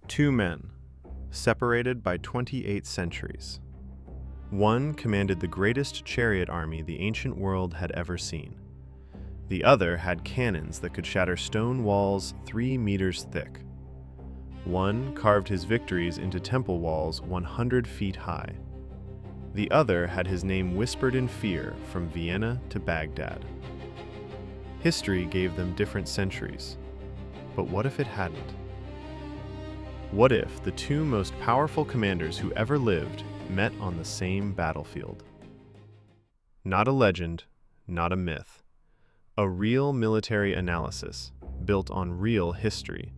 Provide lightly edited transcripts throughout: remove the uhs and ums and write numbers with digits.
Two men, separated by 28 centuries. One commanded the greatest chariot army the ancient world had ever seen. The other had cannons that could shatter stone walls 3 meters thick. One carved his victories into temple walls 100 feet high. The other had his name whispered in fear from Vienna to Baghdad. History gave them different centuries, but what if it hadn't? What if the two most powerful commanders who ever lived met on the same battlefield? Not a legend, not a myth. A real military analysis built on real history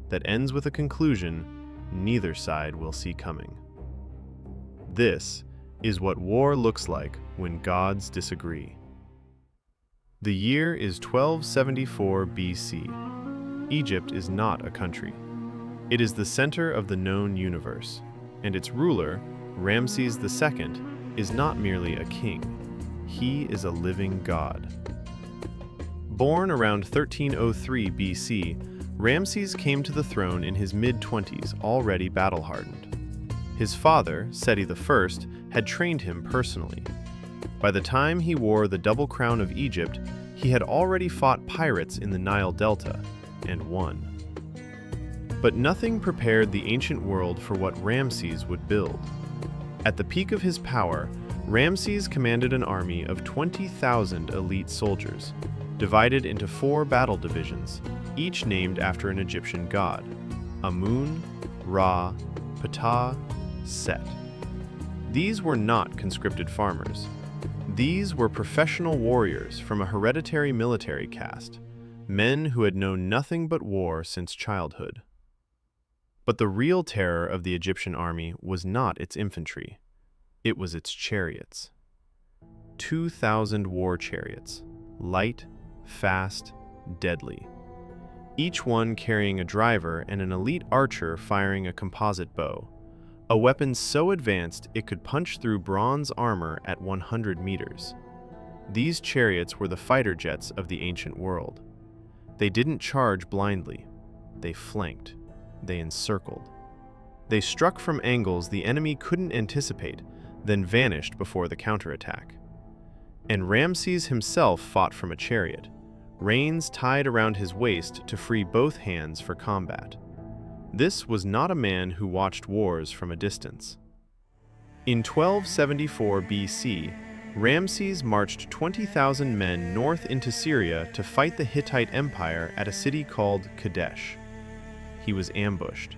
that ends with a conclusion neither side will see coming. This is what war looks like when gods disagree. The year is 1274 BC. Egypt is not a country. It is the center of the known universe, and its ruler, Ramesses II, is not merely a king. He is a living god. Born around 1303 BC, Ramesses came to the throne in his mid-20s, already battle-hardened. His father, Seti I, had trained him personally. By the time he wore the double crown of Egypt, he had already fought pirates in the Nile Delta, and won. But nothing prepared the ancient world for what Ramesses would build. At the peak of his power, Ramesses commanded an army of 20,000 elite soldiers, divided into 4 battle divisions, each named after an Egyptian god: Amun, Ra, Ptah, Set. These were not conscripted farmers. These were professional warriors from a hereditary military caste, men who had known nothing but war since childhood. But the real terror of the Egyptian army was not its infantry. It was its chariots. 2,000 war chariots, light, fast, deadly. Each one carrying a driver and an elite archer firing a composite bow, a weapon so advanced it could punch through bronze armor at 100 meters. These chariots were the fighter jets of the ancient world. They didn't charge blindly. They flanked. They encircled. They struck from angles the enemy couldn't anticipate, then vanished before the counterattack. And Ramesses himself fought from a chariot, reins tied around his waist to free both hands for combat. This was not a man who watched wars from a distance. In 1274 BC, Ramesses marched 20,000 men north into Syria to fight the Hittite Empire at a city called Kadesh. He was ambushed.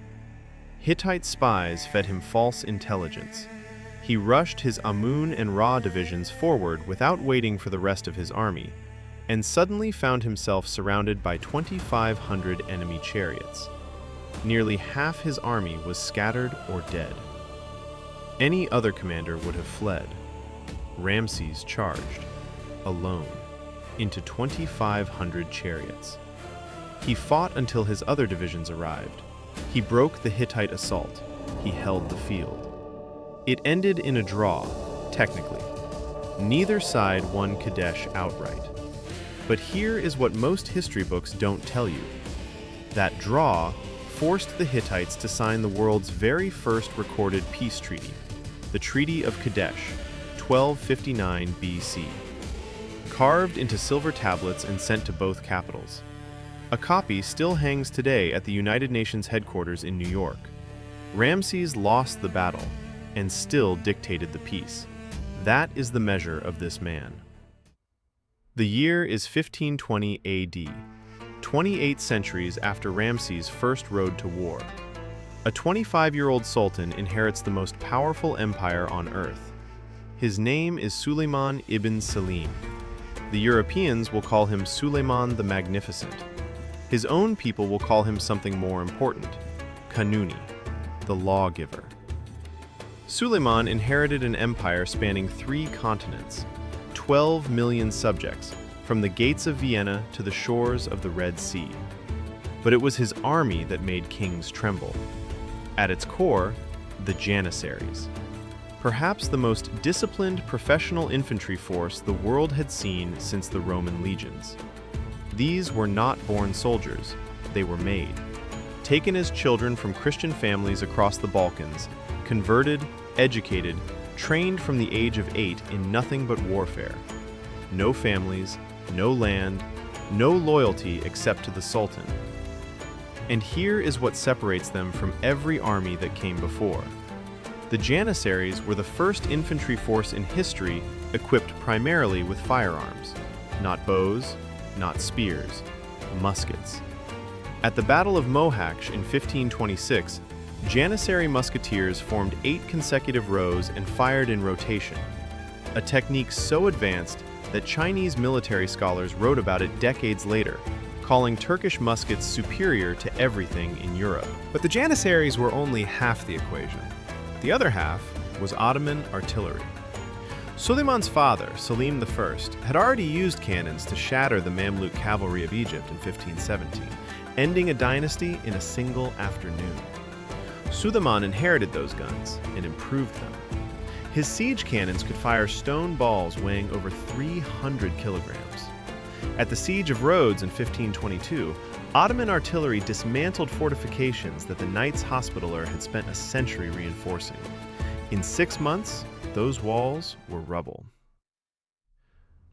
Hittite spies fed him false intelligence. He rushed his Amun and Ra divisions forward without waiting for the rest of his army, and suddenly found himself surrounded by 2,500 enemy chariots. Nearly half his army was scattered or dead. Any other commander would have fled. Ramesses charged, alone, into 2,500 chariots. He fought until his other divisions arrived. He broke the Hittite assault. He held the field. It ended in a draw, technically. Neither side won Kadesh outright. But here is what most history books don't tell you. That draw forced the Hittites to sign the world's very first recorded peace treaty, the Treaty of Kadesh, 1259 BC. Carved into silver tablets and sent to both capitals. A copy still hangs today at the United Nations headquarters in New York. Ramesses lost the battle and still dictated the peace. That is the measure of this man. The year is 1520 AD, 28 centuries after Ramesses first rode to war. A 25-year-old sultan inherits the most powerful empire on earth. His name is Suleiman ibn Salim. The Europeans will call him Suleiman the Magnificent. His own people will call him something more important, Kanuni, the lawgiver. Suleiman inherited an empire spanning 3 continents, 12 million subjects, from the gates of Vienna to the shores of the Red Sea. But it was his army that made kings tremble. At its core, the Janissaries. Perhaps the most disciplined professional infantry force the world had seen since the Roman legions. These were not born soldiers, they were made. taken as children from Christian families across the Balkans, converted, educated, trained from the age of 8 in nothing but warfare. No families, no land, no loyalty except to the sultan. And here is what separates them from every army that came before. The Janissaries were the first infantry force in history equipped primarily with firearms. Not bows, not spears, muskets. At the Battle of Mohacs in 1526, Janissary musketeers formed 8 consecutive rows and fired in rotation, a technique so advanced that Chinese military scholars wrote about it decades later, calling Turkish muskets superior to everything in Europe. But the Janissaries were only half the equation. The other half was Ottoman artillery. Suleiman's father, Selim I, had already used cannons to shatter the Mamluk cavalry of Egypt in 1517, ending a dynasty in a single afternoon. Suleiman inherited those guns and improved them. His siege cannons could fire stone balls weighing over 300 kilograms. At the Siege of Rhodes in 1522, Ottoman artillery dismantled fortifications that the Knights Hospitaller had spent a century reinforcing. In 6 months, those walls were rubble.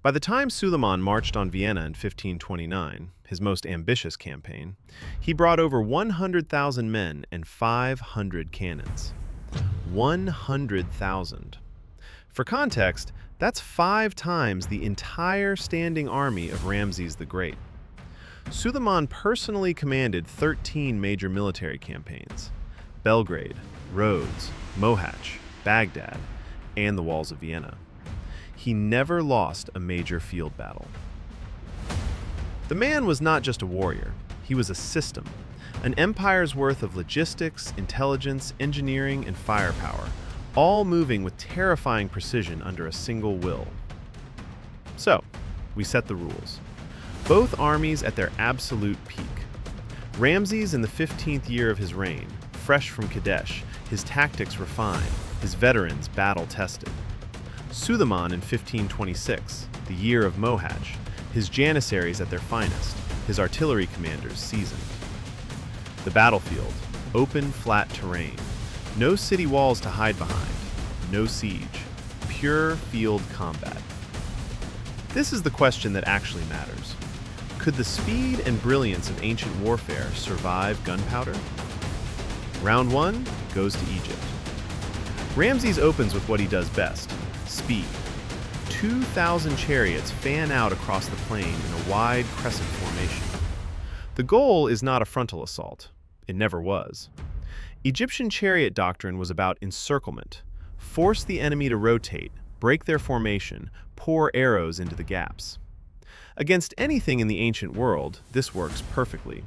By the time Suleiman marched on Vienna in 1529, his most ambitious campaign, he brought over 100,000 men and 500 cannons. 100,000. For context, that's 5 times the entire standing army of Ramesses the Great. Suleiman personally commanded 13 major military campaigns: Belgrade, Rhodes, Mohacs, Baghdad, and the walls of Vienna. He never lost a major field battle. The man was not just a warrior, he was a system, an empire's worth of logistics, intelligence, engineering, and firepower, all moving with terrifying precision under a single will. So, we set the rules. Both armies at their absolute peak. Ramses in the 15th year of his reign, fresh from Kadesh, his tactics refined, his veterans battle-tested. Suleiman in 1526, the year of Mohacs, his Janissaries at their finest, his artillery commanders seasoned. The battlefield, open, flat terrain, no city walls to hide behind, no siege, pure field combat. This is the question that actually matters. Could the speed and brilliance of ancient warfare survive gunpowder? Round 1 goes to Egypt. Ramses opens with what he does best: speed. 2,000 chariots fan out across the plain in a wide crescent formation. The goal is not a frontal assault. It never was. Egyptian chariot doctrine was about encirclement. Force the enemy to rotate, break their formation, pour arrows into the gaps. Against anything in the ancient world, this works perfectly.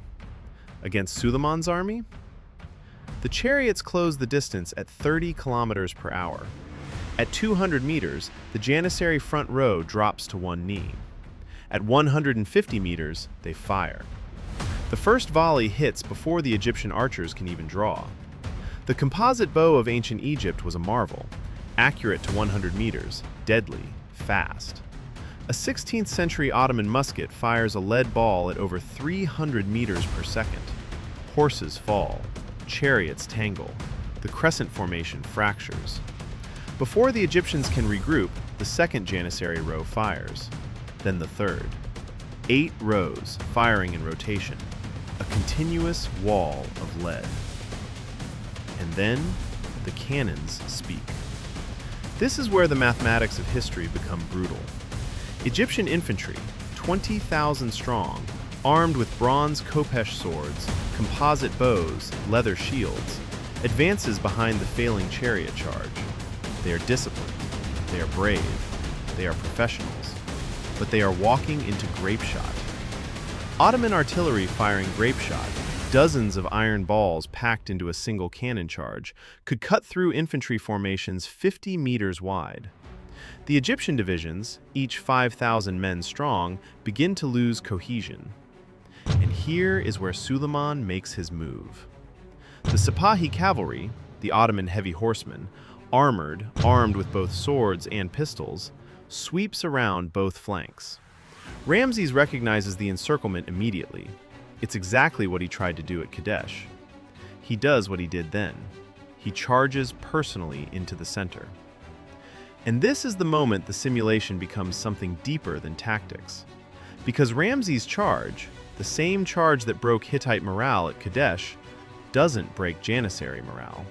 Against Suleiman's army? The chariots close the distance at 30 kilometers per hour. At 200 meters, the Janissary front row drops to one knee. At 150 meters, they fire. The first volley hits before the Egyptian archers can even draw. The composite bow of ancient Egypt was a marvel, accurate to 100 meters, deadly, fast. A 16th century Ottoman musket fires a lead ball at over 300 meters per second. Horses fall, chariots tangle, the crescent formation fractures. Before the Egyptians can regroup, the second Janissary row fires, then the third. 8 rows firing in rotation, a continuous wall of lead. And then the cannons speak. This is where the mathematics of history become brutal. Egyptian infantry, 20,000 strong, armed with bronze khopesh swords, composite bows, leather shields, advances behind the failing chariot charge. They are disciplined, they are brave, they are professionals, but they are walking into grape shot. Ottoman artillery firing grape shot, dozens of iron balls packed into a single cannon charge, could cut through infantry formations 50 meters wide. The Egyptian divisions, each 5,000 men strong, begin to lose cohesion. And here is where Suleiman makes his move. The Sipahi cavalry, the Ottoman heavy horsemen, armed with both swords and pistols, sweeps around both flanks. Ramses recognizes the encirclement immediately. It's exactly what he tried to do at Kadesh. He does what he did then. He charges personally into the center. And this is the moment the simulation becomes something deeper than tactics. Because Ramses' charge, the same charge that broke Hittite morale at Kadesh, doesn't break Janissary morale.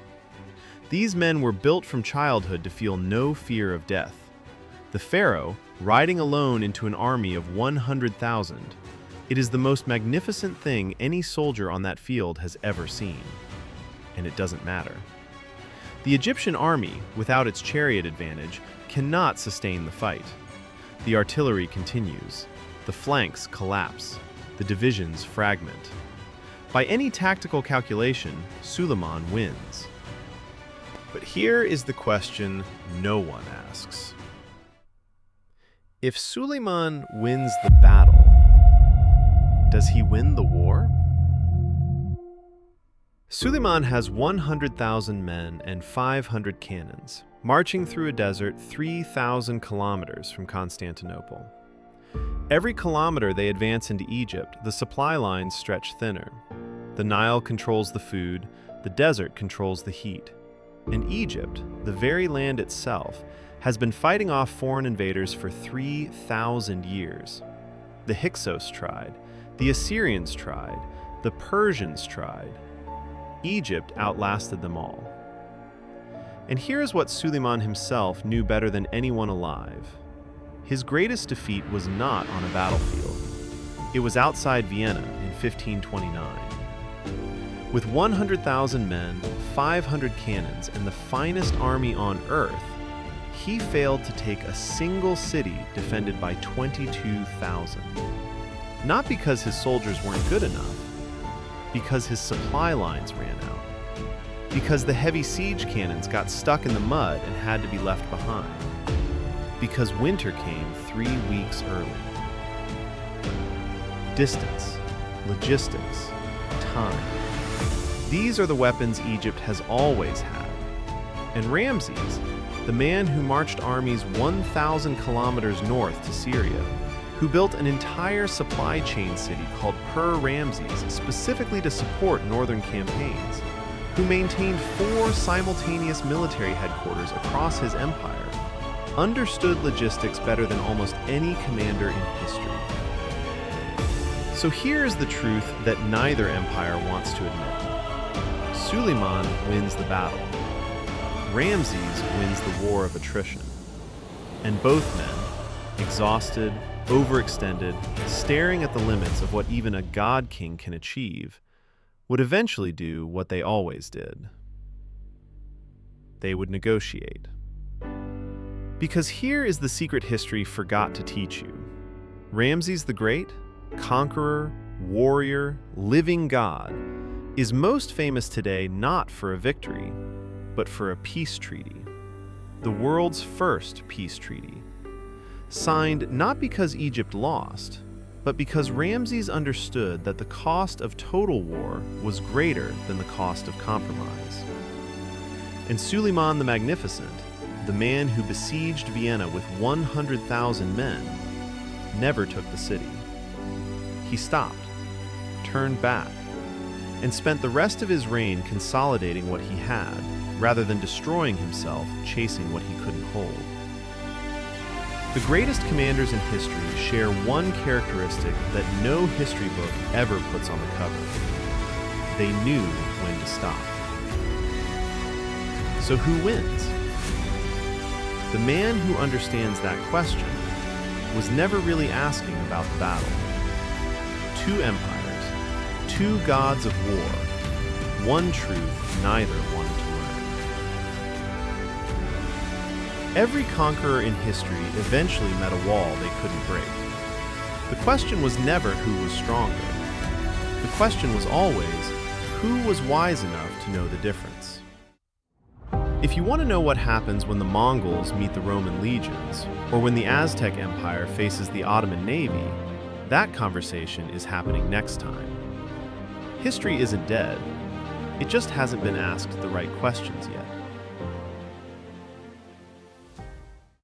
These men were built from childhood to feel no fear of death. The pharaoh, riding alone into an army of 100,000, it is the most magnificent thing any soldier on that field has ever seen. And it doesn't matter. The Egyptian army, without its chariot advantage, cannot sustain the fight. The artillery continues. The flanks collapse. The divisions fragment. By any tactical calculation, Suleiman wins. But here is the question no one asks. If Suleiman wins the battle, does he win the war? Suleiman has 100,000 men and 500 cannons, marching through a desert 3,000 kilometers from Constantinople. Every kilometer they advance into Egypt, the supply lines stretch thinner. The Nile controls the food, the desert controls the heat. And Egypt, the very land itself, has been fighting off foreign invaders for 3,000 years. The Hyksos tried, the Assyrians tried, the Persians tried. Egypt outlasted them all. And here is what Suleiman himself knew better than anyone alive. His greatest defeat was not on a battlefield. It was outside Vienna in 1529. With 100,000 men, 500 cannons, and the finest army on earth, he failed to take a single city defended by 22,000. Not because his soldiers weren't good enough, because his supply lines ran out. Because the heavy siege cannons got stuck in the mud and had to be left behind. Because winter came 3 weeks early. Distance, logistics, time. These are the weapons Egypt has always had. And Ramses, the man who marched armies 1,000 kilometers north to Syria, who built an entire supply chain city called Ramses specifically to support northern campaigns, who maintained 4 simultaneous military headquarters across his empire, understood logistics better than almost any commander in history. So here is the truth that neither empire wants to admit. Suleiman wins the battle. Ramses wins the war of attrition. And both men, exhausted, overextended, staring at the limits of what even a god king can achieve, would eventually do what they always did. They would negotiate. Because here is the secret history forgot to teach you. Ramses the Great, conqueror, warrior, living god, is most famous today not for a victory, but for a peace treaty. The world's first peace treaty. Signed not because Egypt lost, but because Ramses understood that the cost of total war was greater than the cost of compromise. And Suleiman the Magnificent, the man who besieged Vienna with 100,000 men, never took the city. He stopped, turned back, and spent the rest of his reign consolidating what he had, rather than destroying himself chasing what he couldn't hold. The greatest commanders in history share one characteristic that no history book ever puts on the cover. They knew when to stop. So who wins? The man who understands that question was never really asking about the battle. 2 empires, 2 gods of war, one truth neither wanted to learn. Every conqueror in history eventually met a wall they couldn't break. The question was never who was stronger. The question was always, who was wise enough to know the difference? If you want to know what happens when the Mongols meet the Roman legions, or when the Aztec Empire faces the Ottoman Navy, that conversation is happening next time. History isn't dead. It just hasn't been asked the right questions yet.